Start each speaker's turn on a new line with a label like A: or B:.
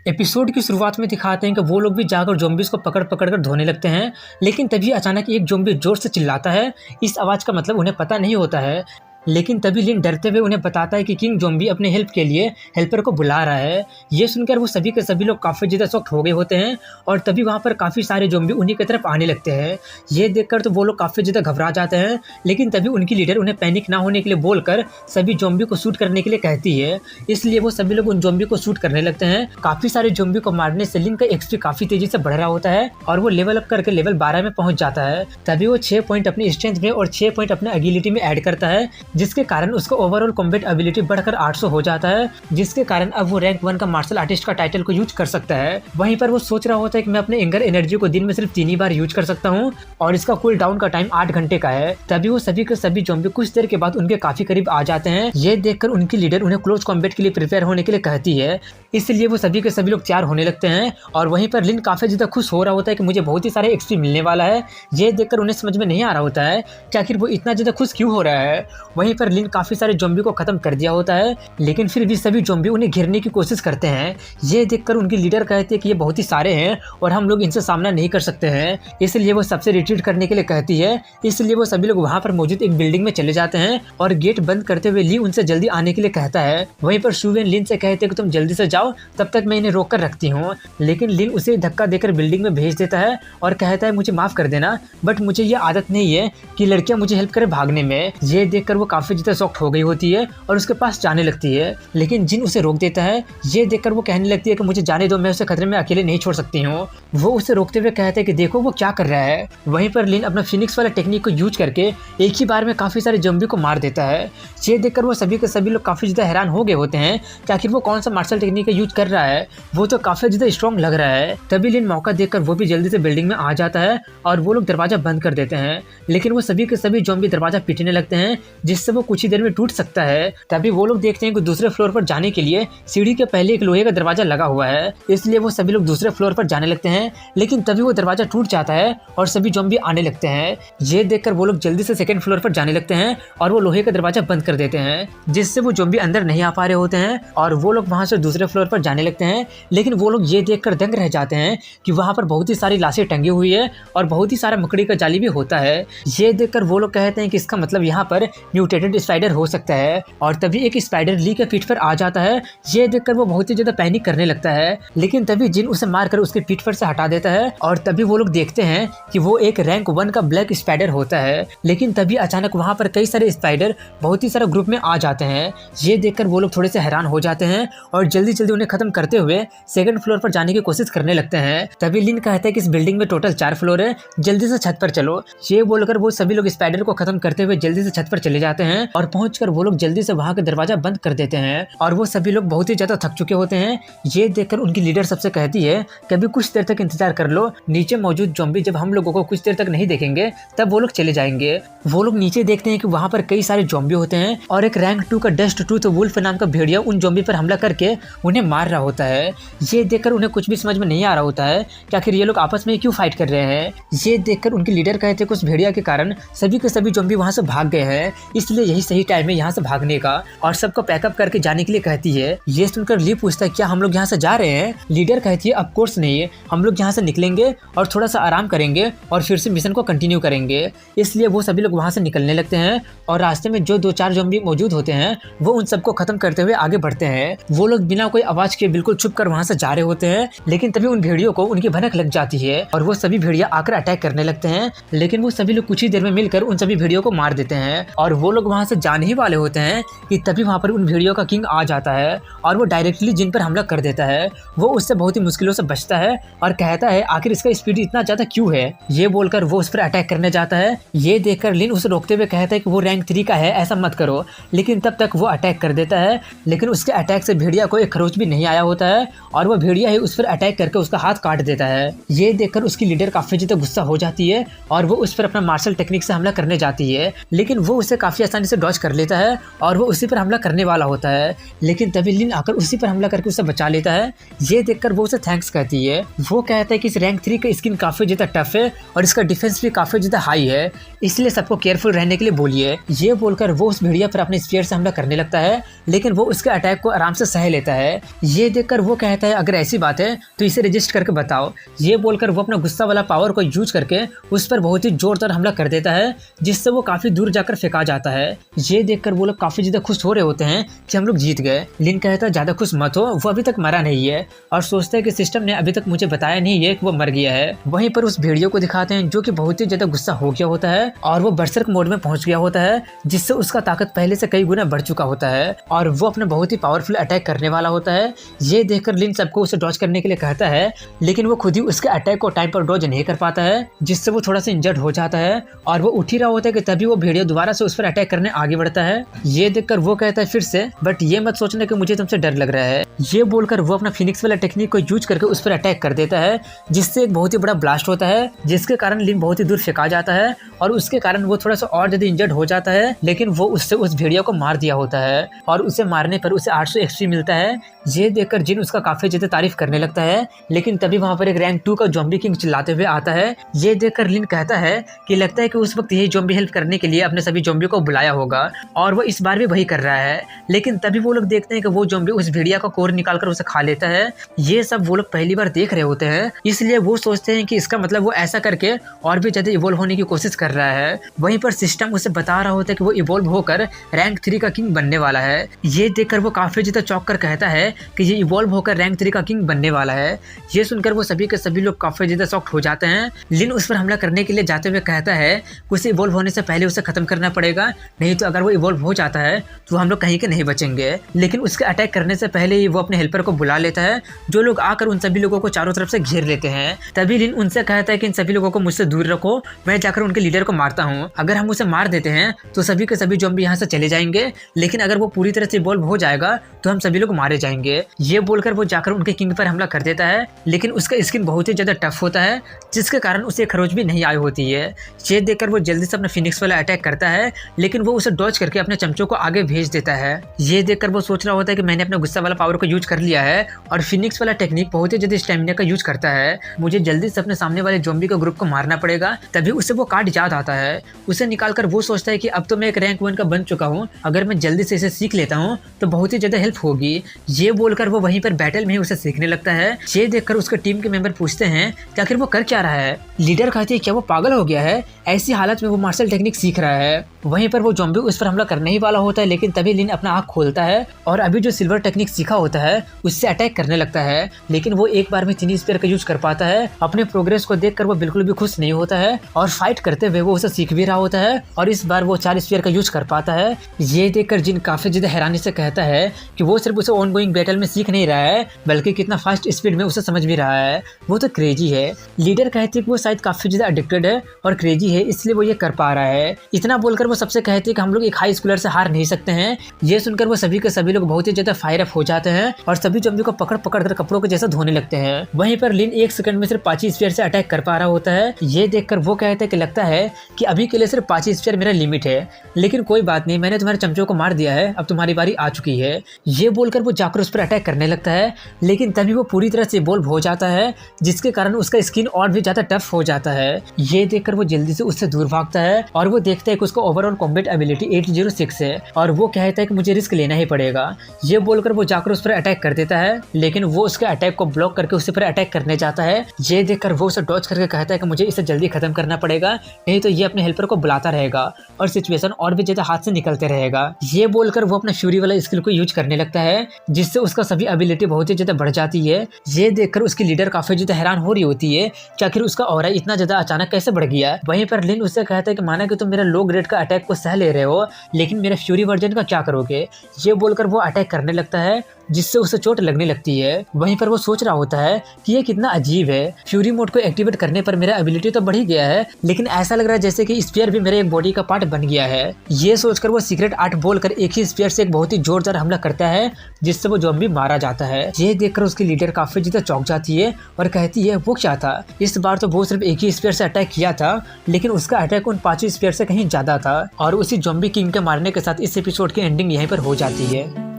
A: Episode की शुरुआत में दिखाते हैं कि वो लोग भी जाकर ज़ॉम्बीज़ को पकड़ पकड़ कर धोने लगते हैं, लेकिन तभी अचानक एक ज़ॉम्बी ज़ोर से चिल्लाता है। इस आवाज़ का मतलब उन्हें पता नहीं होता है, लेकिन तभी लिन डरते हुए उन्हें बताता है कि किंग ज़ॉम्बी अपने हेल्प के लिए हेल्पर को बुला रहा है। ये सुनकर वो सभी के सभी लोग काफ़ी ज़्यादा शॉक्ड हो गए होते हैं और तभी वहाँ पर काफ़ी सारे ज़ॉम्बी उन्हीं की तरफ आने लगते हैं। ये देखकर तो वो लोग काफ़ी ज़्यादा घबरा जाते हैं, लेकिन तभी उनकी लीडर उन्हें पैनिक ना होने के लिए बोलकर सभी ज़ॉम्बी को शूट करने के लिए कहती है। इसलिए वो सभी लोग उन ज़ॉम्बी को शूट करने लगते हैं। काफ़ी सारे ज़ॉम्बी को मारने से लिन का एक्सपी काफ़ी तेज़ी से बढ़ रहा होता है और वो लेवल अप करके लेवल 12 में पहुंच जाता है। तभी वो 6 पॉइंट अपनी स्ट्रेंथ में और 6 पॉइंट अपने एगिलिटी में ऐड करता है, जिसके कारण उसका ओवरऑल कॉम्बैट एबिलिटी बढ़कर 800 हो जाता है, जिसके कारण अब वो रैंक 1 का मार्शल आर्टिस्ट का टाइटल को यूज कर सकता है। वहीं पर वो सोच रहा होता है कि मैं अपने एंगर एनर्जी को दिन में सिर्फ 3 ही बार यूज कर सकता हूँ और इसका कूल डाउन का टाइम 8 घंटे का है। तभी वो सभी के सभी ज़ॉम्बी कुछ देर के बाद उनके काफी करीब आ जाते हैं। ये देखकर उनकी लीडर उन्हें क्लोज कॉम्बैट के लिए प्रिपेयर होने के लिए कहती है, इसलिए वो सभी के सभी लोग तैयार होने लगते हैं। और वहीं पर लिन काफी ज्यादा खुश हो रहा होता है कि मुझे बहुत ही सारे एक्सपी मिलने वाला है। ये देखकर उन्हें समझ में नहीं आ रहा होता है कि आखिर वो इतना ज्यादा खुश क्यों हो रहा है। वहीं पर लिन काफी सारे ज़ॉम्बी को खत्म कर दिया होता है, लेकिन फिर भी सभी ज़ॉम्बी उन्हें घेरने की कोशिश करते हैं। ये देखकर उनकी लीडर कहती है कि ये बहुत ही सारे हैं और हम लोग इनसे सामना नहीं कर सकते हैं, इसलिए वो सबसे रिट्रीट करने के लिए कहती है। इसलिए वो सभी लोग वहां पर मौजूद एक बिल्डिंग में चले जाते हैं और गेट बंद करते हुए ली उनसे जल्दी आने के लिए कहता है। वहीं पर शुवेन लिन से कहते हैं कि तुम जल्दी से जाओ, तब तक मैं इन्हें रोक कर रखती हूँ। लेकिन लिन उसे धक्का देकर बिल्डिंग में भेज देता है और कहता है मुझे माफ कर देना, बट मुझे ये आदत नहीं है कि लड़कियां मुझे हेल्प करें भागने में। ये देखकर वो काफी ज्यादा शॉक्ड हो गई होती है और उसके पास जाने लगती है, लेकिन जिन उसे रोक देता है। ये देखकर वो कहने लगती है कि मुझे जाने दो, मैं उसे खतरे में अकेले नहीं छोड़ सकती हूँ। वो उसे रोकते हुए कहते हैं कि देखो वो क्या कर रहा है। वहीं पर लिन अपना फिनिक्स वाला टेक्निक को यूज करके एक ही बार में काफी सारे ज़ॉम्बी को मार देता है। ये देखकर वो सभी के सभी लोग काफी ज्यादा हैरान हो गए होते हैं कि आखिर वो कौन सा मार्शल टेक्निक का यूज कर रहा है, वो तो काफी ज्यादा स्ट्रॉन्ग लग रहा है। तभी लिन मौका देखकर वो भी जल्दी से बिल्डिंग में आ जाता है और वो लोग दरवाजा बंद कर देते हैं, लेकिन वो सभी के सभी ज़ॉम्बी दरवाजा पीटने लगते हैं, जिससे वो कुछ ही देर में टूट सकता है। तभी वो लोग देखते हैं कि दूसरे फ्लोर पर जाने के लिए सीढ़ी के पहले एक लोहे का दरवाजा लगा हुआ है, इसलिए वो सभी लोग दूसरे फ्लोर पर जाने लगते हैं। लेकिन तभी वो दरवाजा टूट जाता है और सभी ज़ॉम्बी आने लगते हैं। ये देखकर वो लोग जल्दी से सेकंड फ्लोर पर जाने लगते हैं और वो लोहे का दरवाजा बंद कर देते हैं, जिससे वो ज़ॉम्बी अंदर नहीं आ पा रहे होते हैं और वो लोग वहां से दूसरे फ्लोर पर जाने लगते हैं। लेकिन वो लोग ये देखकर दंग रह जाते हैं कि वहां पर बहुत ही सारी लाशें टंगी हुई है और बहुत ही सारा मकड़ी का जाली भी होता है। ये देखकर वो लोग कहते हैं कि इसका मतलब यहाँ पर म्यूटेटेड स्पाइडर हो सकता है और तभी एक स्पाइडर ली के पीठ पर आ जाता है। ये देखकर वो बहुत ही ज्यादा पैनिक करने लगता है, लेकिन तभी जिन उसे मारकर उसके पीठ पर से हटा देता है और तभी वो लोग देखते हैं कि वो एक रैंक 1 का ब्लैक स्पाइडर होता है। लेकिन तभी अचानक वहां पर कई सारे स्पाइडर बहुत ही सारा ग्रुप में आ जाते हैं। ये देखकर वो लोग थोड़े से हैरान हो जाते हैं और जल्दी जल्दी उन्हें खत्म करते हुए सेकंड फ्लोर पर जाने की कोशिश करने लगते हैं। तभी लिन कहता है कि इस बिल्डिंग में टोटल 4 फ्लोर है, जल्दी से छत पर चलो। ये बोलकर वो सभी लोग स्पाइडर को खत्म करते हुए जल्दी से छत पर चले जाते हैं और पहुंचकर वो लोग जल्दी से वहां का दरवाजा बंद कर देते हैं और वो सभी लोग बहुत ही ज्यादा थक चुके होते हैं। ये देखकर उनकी लीडर सबसे कहती है कि अभी कुछ देर तक इंतजार कर लो, नीचे मौजूद ज़ॉम्बी जब हम लोगों को कुछ देर तक नहीं देखेंगे तब वो लोग चले जाएंगे। वो लोग नीचे देखते हैं कि वहां पर कई सारे ज़ॉम्बी होते हैं और एक रैंक 2 का डस्ट टूथ वुल्फ नाम का भेड़िया उन ज़ॉम्बी पर हमला करके उन्हें मार रहा होता है। ये देखकर उन्हें कुछ भी समझ में नहीं आ रहा होता है कि आखिर ये लोग आपस में क्यों फाइट कर रहे हैं। ये देखकर उनकी लीडर कहते हैं कि उस भेड़िया के कारण सभी के सभी ज़ॉम्बी वहां से भाग गए हैं, इसलिए यही सही टाइम है यहाँ से भागने का और सबको पैकअप करके जाने के लिए कहती है। ये सुनकर ली पूछता है क्या हम लोग यहाँ से जा रहे हैं। लीडर कहती है ऑफ कोर्स नहीं है, हम लोग यहाँ से निकलेंगे और थोड़ा सा आराम करेंगे और फिर से मिशन को कंटिन्यू करेंगे। इसलिए वो सभी लोग वहाँ से निकलने लगते हैं और रास्ते में जो 2-4 ज़ॉम्बी मौजूद होते हैं वो उन सबको खत्म करते हुए आगे बढ़ते हैं। वो लोग बिना कोई आवाज के बिल्कुल छुप कर वहाँ से जा रहे होते हैं, लेकिन तभी उन भेड़ियों को उनकी भनक लग जाती है और वो सभी भेड़िया आकर अटैक करने लगते हैं। लेकिन वो सभी लोग कुछ ही देर में मिलकर उन सभी भेड़ियों को मार देते हैं और वो लोग वहाँ से जाने ही वाले होते हैं कि तभी वहाँ पर उन भेड़ियों का किंग आ जाता है और वो डायरेक्टली जिन पर हमला कर देता है। वो उससे बहुत ही मुश्किलों से बचता है और कहता है आखिर इसका स्पीड इतना ज्यादा क्यों है। ये बोलकर वो उस पर अटैक करने जाता है। ये देखकर लिन उसे रोकते हुए कहता है कि वो रैंक 3 का है, ऐसा मत करो, लेकिन तब तक वो अटैक कर देता है। लेकिन उसके अटैक से भेड़िया को एक खरोच भी नहीं आया होता है और वो भेड़िया ही उस पर अटैक करके उसका हाथ काट देता है। ये देखकर उसकी लीडर काफी ज्यादा गुस्सा हो जाती है और वो उस पर अपना मार्शल टेक्निक से हमला करने जाती है, लेकिन वो उसे काफी काफ़ी आसानी से डॉज कर लेता है और वो उसी पर हमला करने वाला होता है, लेकिन तभी लिन आकर उसी पर हमला करके उसे बचा लेता है। ये देखकर वो उसे थैंक्स कहती है। वो कहता है कि इस रैंक 3 का स्किन काफ़ी ज़्यादा टफ है और इसका डिफेंस भी काफ़ी ज़्यादा हाई है, इसलिए सबको केयरफुल रहने के लिए बोलिए। ये बोलकर वो उस भेड़िया पर अपने स्पीयर से हमला करने लगता है, लेकिन वो उसके अटैक को आराम से सह लेता है। ये देखकर वो कहता है अगर ऐसी बात है तो इसे रजिस्ट करके बताओ। ये बोलकर वो अपना गुस्सा वाला पावर को यूज करके उस पर बहुत ही जोरदार हमला कर देता है, जिससे वो काफी दूर जाकर फेंका जाता है। ये देखकर वो लोग काफी ज्यादा खुश हो रहे होते हैं कि हम लोग जीत गए। लिन कहता है ज्यादा खुश मत हो, वो अभी तक मरा नहीं है और सोचता है कि सिस्टम ने अभी तक मुझे बताया नहीं है कि वो मर गया है। वहीं पर उस भेड़ियों को दिखाते हैं जो कि बहुत ही ज्यादा गुस्सा हो गया होता है और वो बर्सर्क मोड में पहुंच गया होता है, जिससे उसका ताकत पहले से कई गुना बढ़ चुका होता है और वो अपना बहुत ही पावरफुल अटैक करने वाला होता है। ये देखकर लिन सबको उसे डॉज करने के लिए कहता है, लेकिन वो खुद ही उसके अटैक को टाइम पर डॉज नहीं कर पाता है, जिससे वो थोड़ा सा इंजर्ड हो जाता है और वो उठ ही रहा होता है कि तभी वो भेड़िया दोबारा से उस पर अटैक करने आगे बढ़ता है। ये देखकर वो कहता है फिर से, बट ये मत सोचने कि मुझे तुमसे डर लग रहा है। ये बोलकर वो अपना फिनिक्स वाला टेक्निक को यूज करके उस पर अटैक कर देता है, जिससे एक बहुत ही बड़ा ब्लास्ट होता है, जिसके कारण लिन बहुत ही दूर फेंका जाता है और उसके कारण वो थोड़ा सा और ज्यादा इंजर्ड हो जाता है, लेकिन वो उससे उस भेड़िया को मार दिया होता है और उसे मारने पर उसे 800 एक्सपी मिलता है। ये देखकर जिन उसका काफी ज्यादा तारीफ करने लगता है, लेकिन तभी वहाँ पर एक रैंक 2 का ज़ॉम्बी किंग चिल्लाते हुए आता है। ये देखकर लिन कहता है कि लगता है कि उस वक्त यही ज़ॉम्बी हेल्प करने के लिए अपने सभी ज़ॉम्बी को बुलाया होगा और वो इस बार भी वही कर रहा है, लेकिन तभी वो लोग देखते हैं कि वो ज़ॉम्बी उस भेड़िया का कोर निकालकर उसे खा लेता है। ये सब वो लोग पहली बार देख रहे होते हैं, इसलिए वो सोचते हैं कि इसका मतलब वो ऐसा करके और भी ज्यादा इवॉल्व होने की कोशिश कर रहा है। वहीं पर सिस्टम उसे बता रहा होता है कि वो इवॉल्व होकर रैंक 3 का किंग बनने वाला है। ये देखकर वो काफी ज्यादा चौंक कर कहता है कि ये इवॉल्व होकर रैंक 3 का किंग बनने वाला है। ये सुनकर वो सभी के सभी लोग काफी ज्यादा शॉक्ड हो जाते हैं। लिन उस पर हमला करने के लिए जाते हुए कहता है कि उसे इवॉल्व होने से पहले उसे खत्म करना पड़ेगा, नहीं तो अगर वो इवॉल्व हो जाता है तो हम लोग कहीं के नहीं बचेंगे। लेकिन उसके अटैक करने से पहले ही वो अपने हेल्पर को बुला लेता है, जो लोग आकर उन सभी लोगों को चारों तरफ से घेर लेते हैं। तभी लिन उनसे कहता है कि इन सभी लोगों को मुझसे दूर रखो, मैं जाकर उनके लीडर को मारता हूँ। अगर हम उसे मार देते हैं तो सभी के सभी ज़ॉम्बी यहाँ से चले जाएंगे, लेकिन अगर वो पूरी तरह से इवॉल्व हो जाएगा तो हम सभी लोग मारे जाएंगे। ये बोलकर वो जाकर उनके किंग पर हमला कर देता है, लेकिन उसका स्किन बहुत ही ज्यादा टफ होता है, जिसके कारण उसे खरोच भी नहीं आई होती है। ये देखकर वो जल्दी से अपना फिनिक्स वाला अटैक करता है, लेकिन वो उसे डॉज करके अपने चमचों को आगे भेज देता है। ये देखकर वो सोच रहा होता है कि मैंने अपना गुस्सा वाला पावर को यूज कर लिया है और फिनिक्स वाला टेक्निक बहुत ही ज्यादा स्टेमिना का यूज करता है, मुझे जल्दी से अपने सामने वाले ज़ॉम्बी के ग्रुप को मारना पड़ेगा। तभी उसे वो कार्ड याद आता है। उसे निकालकर वो सोचता है कि अब तो मैं एक रैंक 1 का बन चुका हूँ, अगर मैं जल्दी से इसे सीख लेता हूँ तो बहुत ही ज्यादा हेल्प होगी। ये बोलकर वो वहीं पर बैटल में उसे सीखने लगता है। ये देखकर उसके टीम के मेंबर पूछते हैं कि आखिर वो कर क्या रहा है। लीडर कहती है क्या वो पागल हो गया है, ऐसी हालत में वो मार्शल टेक्निक सीख रहा है। वहीं पर वो ज़ॉम्बी उस पर हमला करने ही वाला होता है, लेकिन तभी लिन अपना आँख खोलता है और अभी जो सिल्वर टेक्निक सीखा होता है उससे अटैक करने लगता है, लेकिन वो एक बार में 3 स्पीयर का यूज कर पाता है। अपने प्रोग्रेस को देखकर वो बिल्कुल भी खुश नहीं होता है और फाइट करते हुए वो उसे सीख भी रहा होता है और इस बार वो 4 स्पीयर का यूज कर पाता है। ये देखकर जिन काफी ज्यादा हैरानी से कहता है कि वो सिर्फ उसे ऑन गोइंग बैटल में सीख नहीं रहा है, बल्कि कितना फास्ट स्पीड में उसे समझ भी रहा है, वो तो क्रेजी है। लीडर कहती है कि वो शायद काफी ज्यादा एडिक्टेड है और क्रेजी है, इसलिए वो ये कर पा रहा है। इतना बोलकर वो सबसे कहती है कि हम लोग एक हाई स्कूलर से हार नहीं सकते हैं। ये सुनकर वो सभी के सभी लोग बहुत ही ज्यादा फायर अप हो जाते हैं और सभी ज़ॉम्बी को पकड़ पकड़ कर कपड़ों के जैसा धोने लगते हैं। वहीं पर लिन 1 सेकंड में सिर्फ 5 स्पीयर से अटैक कर पा रहा होता है। ये देखकर वो कहता है कि लगता है कि अभी के लिए सिर्फ 5 स्पीयर मेरा लिमिट है, लेकिन कोई बात नहीं, मैंने तुम्हारे चमचों को मार दिया है, अब तुम्हारी बारी आ चुकी है। ये बोलकर वो जाकर उस पर अटैक करने लगता है, लेकिन तभी वो पूरी तरह से इवॉल्व हो जाता है, जिसके कारण उसका स्किन और भी ज्यादा टफ हो जाता है। ये देखकर वो जल्दी से उससे दूर भागता है और वो देखता है कि उसका ओवरऑल कॉम्बैट एबिलिटी 806 है और वो कहता है कि मुझे रिस्क लेना ही पड़ेगा। ये बोलकर वो जाकर उस पर अटैक कर देता है, लेकिन वो उसके अटैक को ब्लॉक करके उस पर अटैक करने जाता है। ये देखकर वो उसे डॉज करके कहता है कि मुझे इसे जल्दी खत्म करना पड़ेगा, नहीं तो ये अपने हेल्पर को बुलाता रहेगा और सिचुएशन और भी ज्यादा हाथ से निकलते रहेगा। ये बोलकर वो अपना फ्यूरी वाला स्किल को यूज करने लगता है, जिससे उसका सभी एबिलिटी बहुत ही ज्यादा बढ़ जाती है। ये देखकर उसकी लीडर काफी ज्यादा हैरान हो रही होती है कि आखिर उसका ऑरा इतना ज्यादा अचानक कैसे बढ़ गया। वहीं पर लिन उससे कहता है कि माना कि तुम मेरा लो ग्रेड का अटैक को सह ले रहे हो, लेकिन मेरे फ्यूरी वर्जन का क्या करोगे। ये बोलकर वो अटैक करने लगता है, जिससे उसे चोट लगने लगती है। वहीं पर वो सोच रहा होता है कि ये कितना अजीब है, फ्यूरी मोड को एक्टिवेट करने पर मेरा एबिलिटी तो बढ़ ही गया है, लेकिन ऐसा लग रहा है जैसे कि स्पीयर भी मेरे एक बॉडी का पार्ट बन गया है। ये सोचकर वो सीक्रेट आर्ट बोलकर एक ही स्पीयर से एक बहुत ही जोरदार हमला करता है, जिससे वो ज़ॉम्बी मारा जाता है। ये देखकर उसकी लीडर काफी ज्यादा चौंक जाती है और कहती है वो क्या था, इस बार तो वो सिर्फ एक ही स्पीयर से अटैक किया था, लेकिन उसका अटैक उन 5 स्पीयर से कहीं ज्यादा था और और उसी ज़ॉम्बी किंग के मारने के साथ इस एपिसोड की एंडिंग यहीं पर हो जाती है।